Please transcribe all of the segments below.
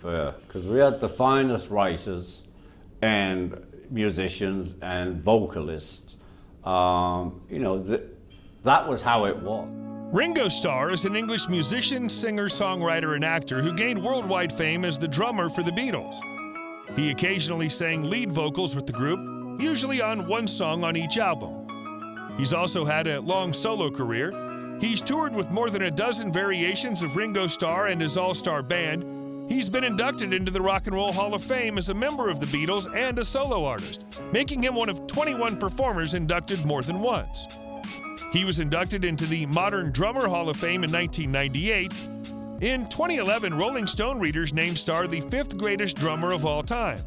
fair, because we had the finest writers and musicians and vocalists. That was how it was. Ringo Starr is an English musician, singer, songwriter, and actor who gained worldwide fame as the drummer for the Beatles. He occasionally sang lead vocals with the group, usually on one song on each album. He's also had a long solo career. He's toured with more than a dozen variations of Ringo Starr and his all-star band. He's been inducted into the Rock and Roll Hall of Fame as a member of the Beatles and a solo artist, making him one of 21 performers inducted more than once. He was inducted into the Modern Drummer Hall of Fame in 1998. In 2011, Rolling Stone readers named Starr the 5th greatest drummer of all time.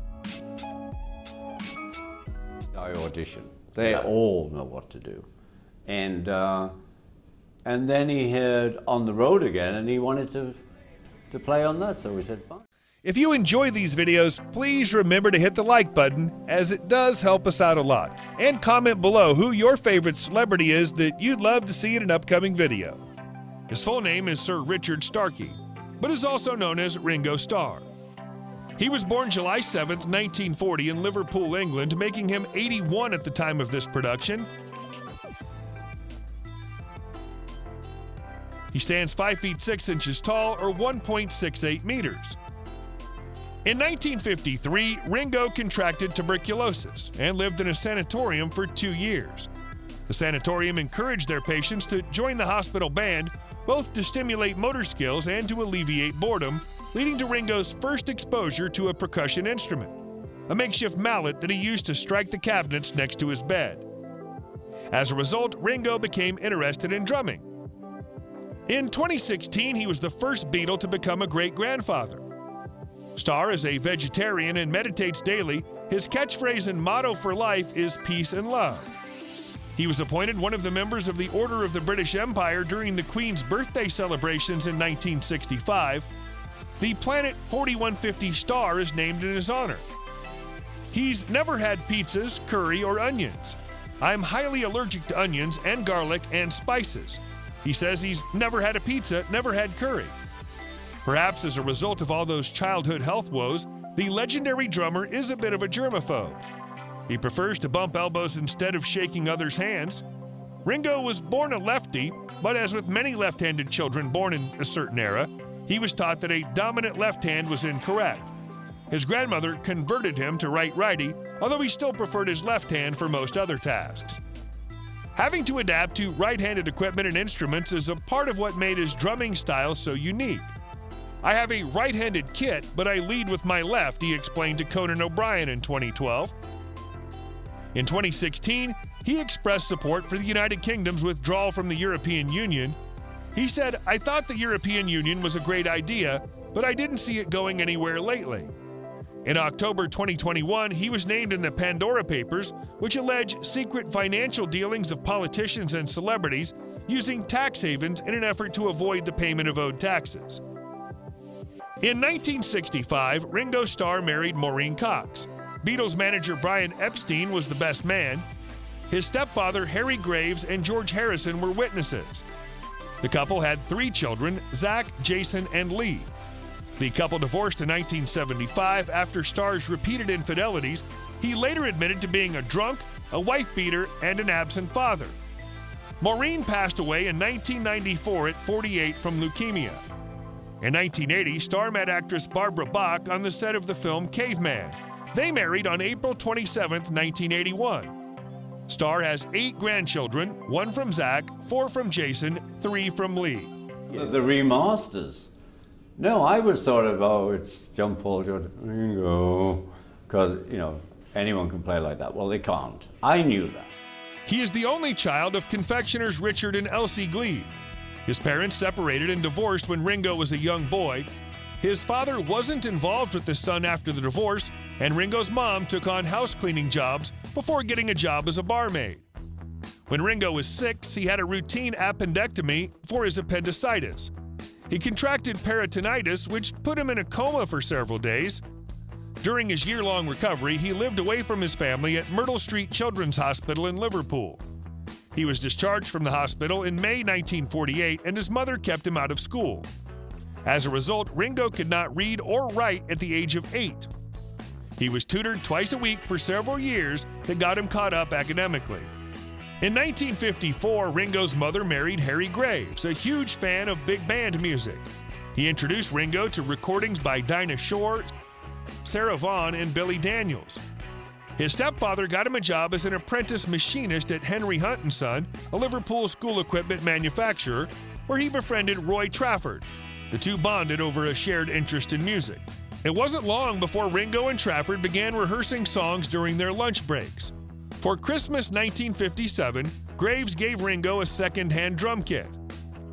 I auditioned. They all know what to do. And then he heard On the Road Again, and he wanted to play on that, so we said, fine. If you enjoy these videos, please remember to hit the like button, as it does help us out a lot. And comment below who your favorite celebrity is that you'd love to see in an upcoming video. His full name is Sir Richard Starkey, but is also known as Ringo Starr. He was born July 7, 1940 in Liverpool, England, making him 81 at the time of this production. He stands 5 feet 6 inches tall, or 1.68 meters. In 1953, Ringo contracted tuberculosis and lived in a sanatorium for 2 years. The sanatorium encouraged their patients to join the hospital band, both to stimulate motor skills and to alleviate boredom, leading to Ringo's first exposure to a percussion instrument, a makeshift mallet that he used to strike the cabinets next to his bed. As a result, Ringo became interested in drumming. In 2016, he was the first Beatle to become a great-grandfather. Starr is a vegetarian and meditates daily. His catchphrase and motto for life is peace and love. He was appointed one of the members of the Order of the British Empire during the Queen's birthday celebrations in 1965. The planet 4150 star is named in his honor. He's never had pizzas, curry, or onions. I'm highly allergic to onions and garlic and spices. He says he's never had a pizza, never had curry. Perhaps as a result of all those childhood health woes, the legendary drummer is a bit of a germaphobe. He prefers to bump elbows instead of shaking others' hands. Ringo was born a lefty, but as with many left-handed children born in a certain era, he was taught that a dominant left hand was incorrect. His grandmother converted him to right-righty, although he still preferred his left hand for most other tasks. Having to adapt to right-handed equipment and instruments is a part of what made his drumming style so unique. I have a right-handed kit, but I lead with my left, he explained to Conan O'Brien in 2012. In 2016, he expressed support for the United Kingdom's withdrawal from the European Union. He said, "I thought the European Union was a great idea, but I didn't see it going anywhere lately." In October 2021, he was named in the Pandora Papers, which allege secret financial dealings of politicians and celebrities using tax havens in an effort to avoid the payment of owed taxes. In 1965, Ringo Starr married Maureen Cox. Beatles manager Brian Epstein was the best man. His stepfather, Harry Graves, and George Harrison were witnesses. The couple had 3 children, Zach, Jason, and Lee. The couple divorced in 1975 after Starr's repeated infidelities. He later admitted to being a drunk, a wife-beater, and an absent father. Maureen passed away in 1994 at 48 from leukemia. In 1980, Starr met actress Barbara Bach on the set of the film Caveman. They married on April 27, 1981. Starr has 8 grandchildren, 1 from Zach, 4 from Jason, 3 from Lee. The remasters. No, I was sort of, it's John Paul, Ringo, because, anyone can play like that. Well, they can't. I knew that. He is the only child of confectioners Richard and Elsie Gleave. His parents separated and divorced when Ringo was a young boy. His father wasn't involved with his son after the divorce, and Ringo's mom took on house cleaning jobs before getting a job as a barmaid. When Ringo was 6, he had a routine appendectomy for his appendicitis. He contracted peritonitis, which put him in a coma for several days. During his year-long recovery, he lived away from his family at Myrtle Street Children's Hospital in Liverpool. He was discharged from the hospital in May 1948, and his mother kept him out of school. As a result, Ringo could not read or write at the age of 8. He was tutored twice a week for several years that got him caught up academically. In 1954, Ringo's mother married Harry Graves, a huge fan of big band music. He introduced Ringo to recordings by Dinah Shore, Sarah Vaughan, and Billy Daniels. His stepfather got him a job as an apprentice machinist at Henry Hunt & Son, a Liverpool school equipment manufacturer, where he befriended Roy Trafford. The two bonded over a shared interest in music. It wasn't long before Ringo and Trafford began rehearsing songs during their lunch breaks. For Christmas 1957, Graves gave Ringo a second-hand drum kit.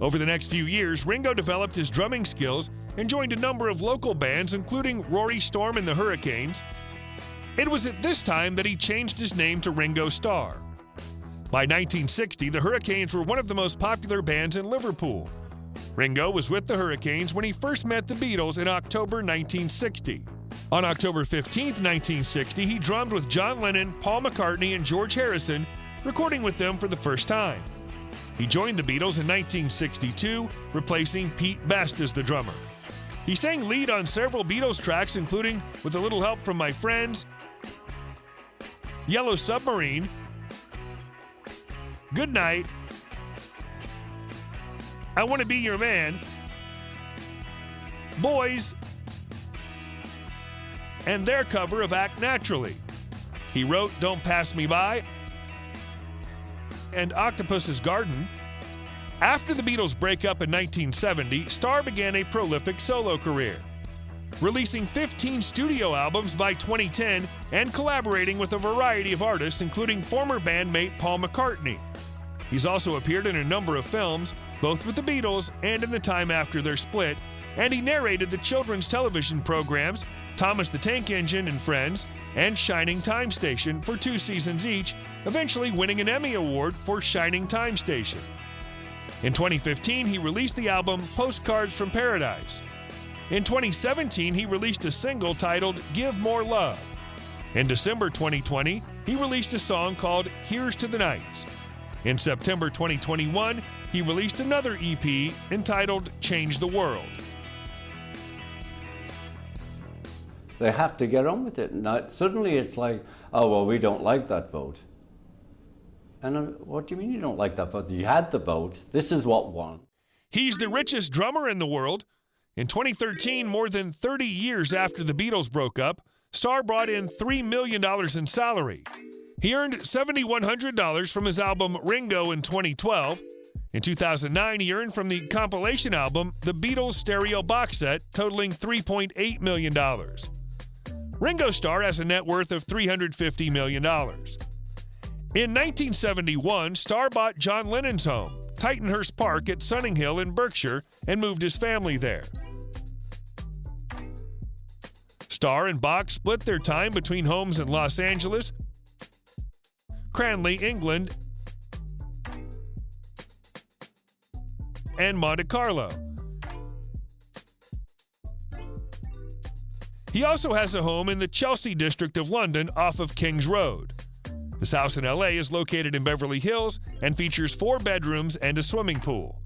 Over the next few years, Ringo developed his drumming skills and joined a number of local bands, including Rory Storm and the Hurricanes. It was at this time that he changed his name to Ringo Starr. By 1960, the Hurricanes were one of the most popular bands in Liverpool. Ringo was with the Hurricanes when he first met the Beatles in October 1960. On October 15, 1960, he drummed with John Lennon, Paul McCartney, and George Harrison, recording with them for the first time. He joined the Beatles in 1962, replacing Pete Best as the drummer. He sang lead on several Beatles tracks, including With a Little Help from My Friends, Yellow Submarine, Good Night, I Want to Be Your Man, Boys, and their cover of Act Naturally. He wrote Don't Pass Me By and Octopus's Garden. After the Beatles' breakup in 1970, Starr began a prolific solo career, releasing 15 studio albums by 2010 and collaborating with a variety of artists, including former bandmate Paul McCartney. He's also appeared in a number of films, both with the Beatles and in the time after their split, and he narrated the children's television programs Thomas the Tank Engine and Friends and Shining Time Station for 2 seasons each, eventually winning an Emmy Award for Shining Time Station. In 2015, he released the album Postcards from Paradise. In 2017, he released a single titled Give More Love. In December 2020, he released a song called Here's to the Nights. In September 2021, he released another EP entitled Change the World. They have to get on with it. Now, suddenly it's like, oh, well, we don't like that vote. And what do you mean you don't like that vote? You had the vote. This is what won. He's the richest drummer in the world. In 2013, more than 30 years after the Beatles broke up, Starr brought in $3 million in salary. He earned $7,100 from his album Ringo in 2012. In 2009, he earned from the compilation album The Beatles Stereo Box Set, totaling $3.8 million. Ringo Starr has a net worth of $350 million. In 1971, Starr bought John Lennon's home, Titanhurst Park at Sunninghill in Berkshire, and moved his family there. Starr and Bach split their time between homes in Los Angeles, Cranley, England, and Monte Carlo. He also has a home in the Chelsea district of London off of King's Road. This house in LA is located in Beverly Hills and features 4 bedrooms and a swimming pool.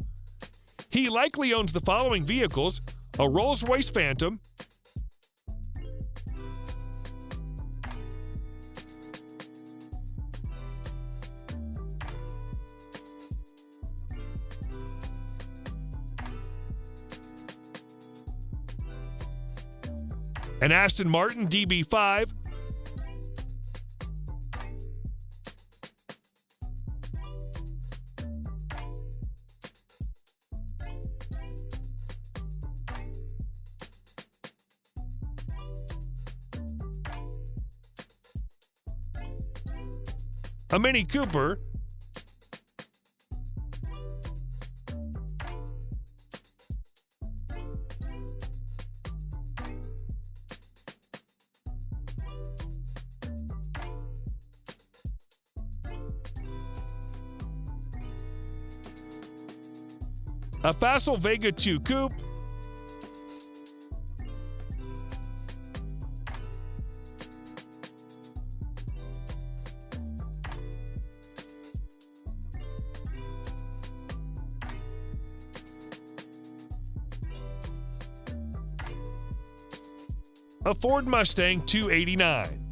He likely owns the following vehicles: a Rolls-Royce Phantom, an Aston Martin DB5, a Mini Cooper, a Facel Vega 2 Coupe, a Ford Mustang 289.